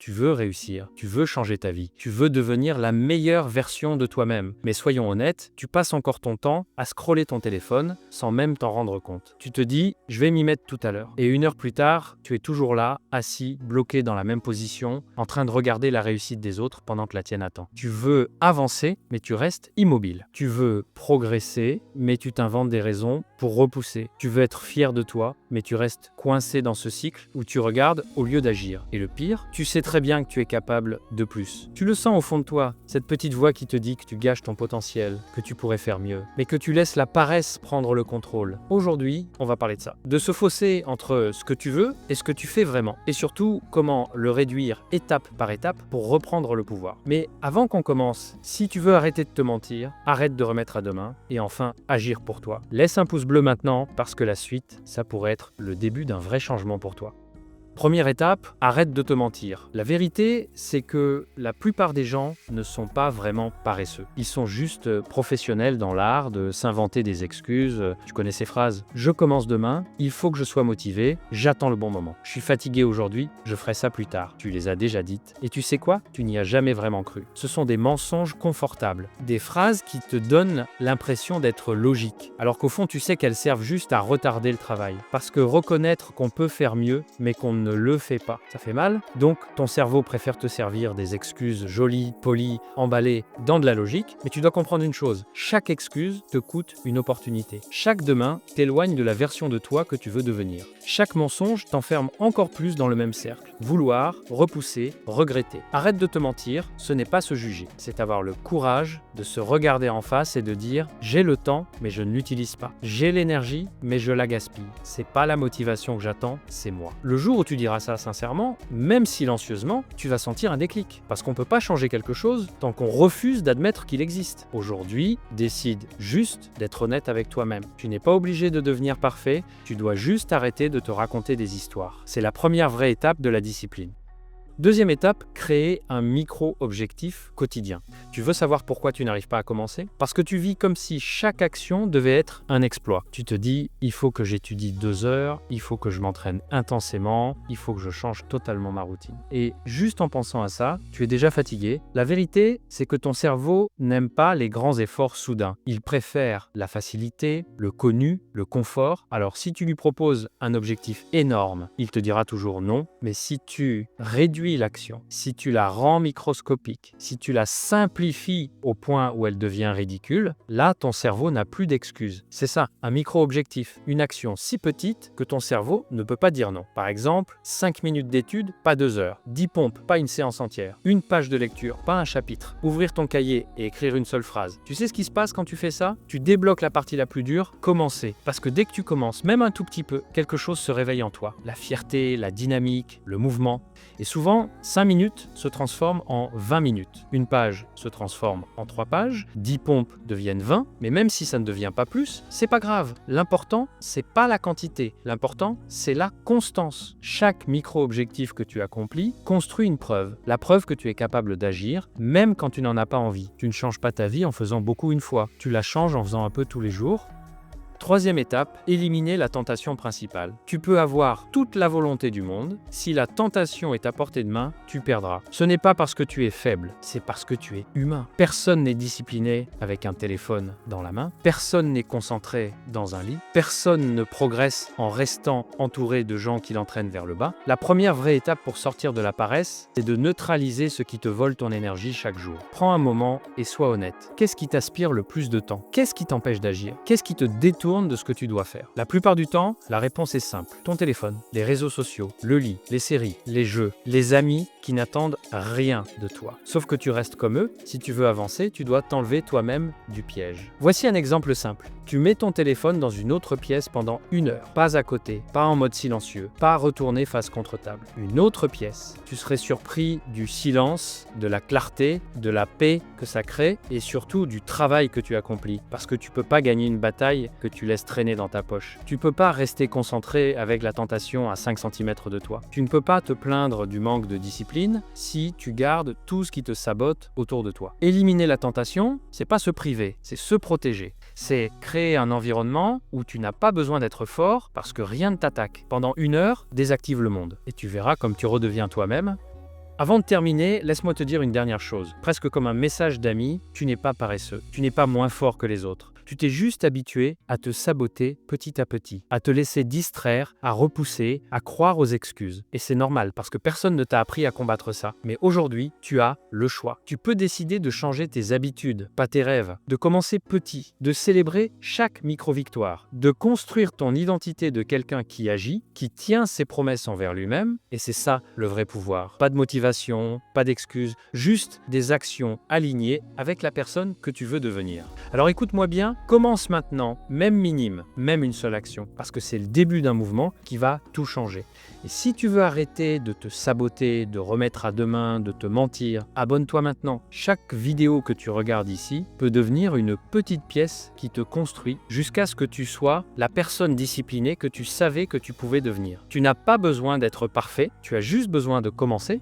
Tu veux réussir, tu veux changer ta vie, tu veux devenir la meilleure version de toi-même. Mais soyons honnêtes, tu passes encore ton temps à scroller ton téléphone sans même t'en rendre compte. Tu te dis, je vais m'y mettre tout à l'heure. Et 1 heure plus tard, tu es toujours là, assis, bloqué dans la même position, en train de regarder la réussite des autres pendant que la tienne attend. Tu veux avancer, mais tu restes immobile. Tu veux progresser, mais tu t'inventes des raisons pour repousser. Tu veux être fier de toi, mais tu restes coincé dans ce cycle où tu regardes au lieu d'agir. Et le pire, tu sais très bien que tu es capable de plus. Tu le sens au fond de toi, cette petite voix qui te dit que tu gâches ton potentiel, que tu pourrais faire mieux, mais que tu laisses la paresse prendre le contrôle. Aujourd'hui, on va parler de ça. De ce fossé entre ce que tu veux et ce que tu fais vraiment. Et surtout, comment le réduire étape par étape pour reprendre le pouvoir. Mais avant qu'on commence, si tu veux arrêter de te mentir, arrête de remettre à demain et enfin agir pour toi. Laisse un pouce bleu maintenant parce que la suite, ça pourrait être le début d'un vrai changement pour toi. Première étape, arrête de te mentir. La vérité, c'est que la plupart des gens ne sont pas vraiment paresseux. Ils sont juste professionnels dans l'art de s'inventer des excuses. Tu connais ces phrases. Je commence demain, il faut que je sois motivé, j'attends le bon moment. Je suis fatigué aujourd'hui, je ferai ça plus tard. Tu les as déjà dites. Et tu sais quoi? Tu n'y as jamais vraiment cru. Ce sont des mensonges confortables. Des phrases qui te donnent l'impression d'être logiques. Alors qu'au fond, tu sais qu'elles servent juste à retarder le travail. Parce que reconnaître qu'on peut faire mieux, mais qu'on ne le fait pas. Ça fait mal. Donc, ton cerveau préfère te servir des excuses jolies, polies, emballées dans de la logique. Mais tu dois comprendre une chose. Chaque excuse te coûte une opportunité. Chaque demain t'éloigne de la version de toi que tu veux devenir. Chaque mensonge t'enferme encore plus dans le même cercle. Vouloir, repousser, regretter. Arrête de te mentir, ce n'est pas se juger. C'est avoir le courage de se regarder en face et de dire « j'ai le temps, mais je ne l'utilise pas. J'ai l'énergie, mais je la gaspille. C'est pas la motivation que j'attends, c'est moi. » Le jour où tu diras ça sincèrement, même silencieusement, tu vas sentir un déclic. Parce qu'on ne peut pas changer quelque chose tant qu'on refuse d'admettre qu'il existe. Aujourd'hui, décide juste d'être honnête avec toi-même. Tu n'es pas obligé de devenir parfait, tu dois juste arrêter de te raconter des histoires. C'est la première vraie étape de la discipline. Deuxième étape, créer un micro-objectif quotidien. Tu veux savoir pourquoi tu n'arrives pas à commencer? Parce que tu vis comme si chaque action devait être un exploit. Tu te dis, il faut que j'étudie 2 heures, il faut que je m'entraîne intensément, il faut que je change totalement ma routine. Et juste en pensant à ça, tu es déjà fatigué. La vérité, c'est que ton cerveau n'aime pas les grands efforts soudains. Il préfère la facilité, le connu, le confort. Alors si tu lui proposes un objectif énorme, il te dira toujours non. Mais si tu réduis l'action, si tu la rends microscopique, si tu la simplifies au point où elle devient ridicule, là, ton cerveau n'a plus d'excuses. C'est ça, un micro-objectif, une action si petite que ton cerveau ne peut pas dire non. Par exemple, 5 minutes d'étude, pas 2 heures. 10 pompes, pas une séance entière. Une page de lecture, pas un chapitre. Ouvrir ton cahier et écrire une seule phrase. Tu sais ce qui se passe quand tu fais ça? Tu débloques la partie la plus dure, commencer. Parce que dès que tu commences, même un tout petit peu, quelque chose se réveille en toi. La fierté, la dynamique, le mouvement. Et souvent, 5 minutes se transforment en 20 minutes. Une page se transforme en 3 pages, 10 pompes deviennent 20, mais même si ça ne devient pas plus, c'est pas grave. L'important, c'est pas la quantité. L'important, c'est la constance. Chaque micro-objectif que tu accomplis construit une preuve. La preuve que tu es capable d'agir, même quand tu n'en as pas envie. Tu ne changes pas ta vie en faisant beaucoup une fois. Tu la changes en faisant un peu tous les jours. Troisième étape, éliminer la tentation principale. Tu peux avoir toute la volonté du monde, si la tentation est à portée de main, tu perdras. Ce n'est pas parce que tu es faible, c'est parce que tu es humain. Personne n'est discipliné avec un téléphone dans la main, personne n'est concentré dans un lit, personne ne progresse en restant entouré de gens qui l'entraînent vers le bas. La première vraie étape pour sortir de la paresse, c'est de neutraliser ce qui te vole ton énergie chaque jour. Prends un moment et sois honnête. Qu'est-ce qui t'aspire le plus de temps? Qu'est-ce qui t'empêche d'agir? Qu'est-ce qui te détourne de ce que tu dois faire? La plupart du temps, la réponse est simple. Ton téléphone, les réseaux sociaux, le lit, les séries, les jeux, les amis qui n'attendent rien de toi. Sauf que tu restes comme eux. Si tu veux avancer, tu dois t'enlever toi-même du piège. Voici un exemple simple. Tu mets ton téléphone dans une autre pièce pendant 1 heure. Pas à côté, pas en mode silencieux, pas retourné face contre table. Une autre pièce. Tu serais surpris du silence, de la clarté, de la paix que ça crée et surtout du travail que tu accomplis. Parce que tu peux pas gagner une bataille que tu laisses traîner dans ta poche. Tu peux pas rester concentré avec la tentation à 5 cm de toi. Tu ne peux pas te plaindre du manque de discipline si tu gardes tout ce qui te sabote autour de toi. Éliminer la tentation, c'est pas se priver, c'est se protéger. C'est créer un environnement où tu n'as pas besoin d'être fort parce que rien ne t'attaque. Pendant 1 heure, désactive le monde et tu verras comme tu redeviens toi-même. Avant de terminer, laisse-moi te dire une dernière chose. Presque comme un message d'ami, tu n'es pas paresseux, tu n'es pas moins fort que les autres. Tu t'es juste habitué à te saboter petit à petit, à te laisser distraire, à repousser, à croire aux excuses. Et c'est normal parce que personne ne t'a appris à combattre ça. Mais aujourd'hui, tu as le choix. Tu peux décider de changer tes habitudes, pas tes rêves, de commencer petit, de célébrer chaque micro-victoire, de construire ton identité de quelqu'un qui agit, qui tient ses promesses envers lui-même. Et c'est ça le vrai pouvoir. Pas de motivation, pas d'excuses, juste des actions alignées avec la personne que tu veux devenir. Alors écoute-moi bien, commence maintenant, même minime, même une seule action, parce que c'est le début d'un mouvement qui va tout changer. Et si tu veux arrêter de te saboter, de remettre à demain, de te mentir, abonne-toi maintenant. Chaque vidéo que tu regardes ici peut devenir une petite pièce qui te construit jusqu'à ce que tu sois la personne disciplinée que tu savais que tu pouvais devenir. Tu n'as pas besoin d'être parfait, tu as juste besoin de commencer.